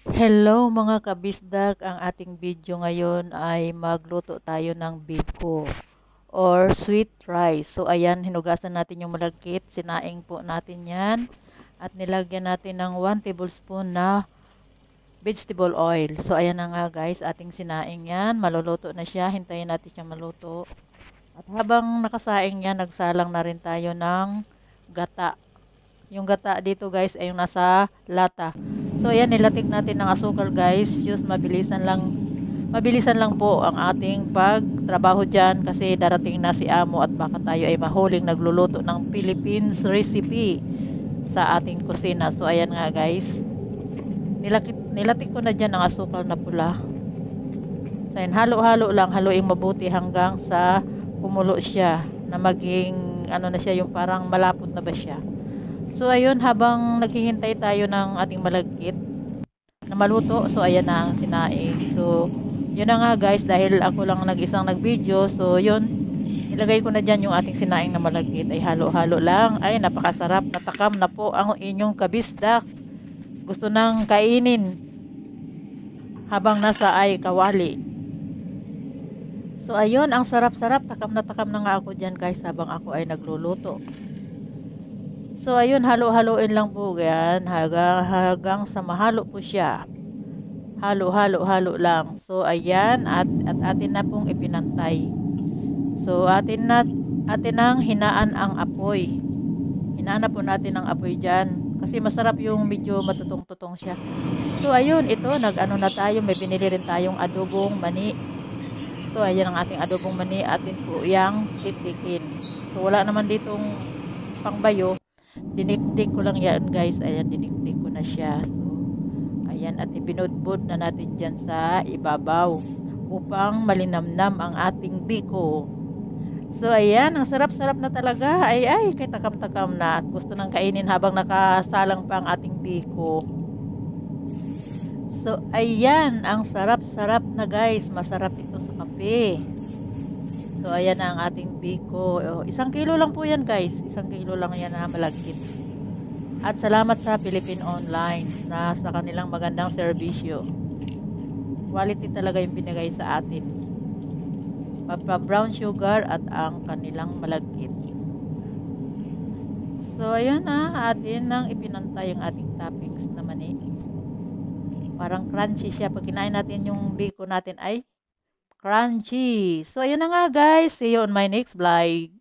Hello mga kabisdak, ang ating video ngayon ay magluto tayo ng biko or sweet rice. So ayan, hinugasan natin yung malagkit, sinaing po natin yan at nilagyan natin ng 1 tablespoon na vegetable oil. So ayan na nga guys, ating sinaing yan, maluluto na siya, hintayin natin siyang maluto. At habang nakasaing yan, nagsalang na rin tayo ng gata. Yung gata dito guys ay yung nasa lata. So ayan, nilatik natin ng asukal guys. Just mabilisan lang po ang ating pagtrabaho dyan kasi darating na si amo at baka tayo ay mahuling nagluluto ng Philippines recipe sa ating kusina. So ayan nga guys, nilatik ko na dyan ng asukal na pula. So ayan, halo-halo lang, haluing mabuti hanggang sa kumulo siya na maging ano na siya, yung parang malapot na ba siya. So ayun, habang naghihintay tayo ng ating malagkit na maluto, so ayan na ang sinaing. So yun na nga guys, dahil ako lang nag-isang nag-video, so yun, ilagay ko na dyan yung ating sinaing na malagkit. Ay halo-halo lang, ay napakasarap, natakam na po ang inyong kabisdak. Gusto nang kainin habang nasa ay kawali. So ayun, ang sarap-sarap, takam na nga ako dyan guys habang ako ay nagluluto. So ayun, halo-haloin lang po yan hanggang sa mahalo po siya. Halo lang. So ayan, at atin na pong ipinantay. So atin nang hinaan ang apoy. Hinaan na po natin ang apoy diyan kasi masarap yung medyo matutong-tutong siya. So ayun, ito nag-ano na tayo, may binili rin tayong adobong mani. So ayan ang ating adobong mani, atin po yang titikin. So wala naman ditong pangbayo. Dinikdik ko lang yan guys. Ayan, dinikdik ko na siya. So ayan, at ibinudbud na natin dyan sa ibabaw upang malinamnam ang ating biko. So ayan, ang sarap-sarap na talaga. Ay, kay takam-takam na at gusto nang kainin habang nakasalang pa ang ating biko. So ayan, ang sarap-sarap na guys. Masarap ito sa kape. So ayan na ang ating biko. Oh, 1 kilo lang po yan guys. 1 kilo lang yan na malagkit. At salamat sa Philippine Online na sa kanilang magandang serbisyo. Quality talaga yung binigay sa atin. Brown sugar at ang kanilang malagkit. So ayan na, atin nang ipinantay yung ating toppings na mani. Parang crunchy siya. Pag kinain natin yung biko natin ay crunchy. So ayan na nga guys. See you on my next vlog.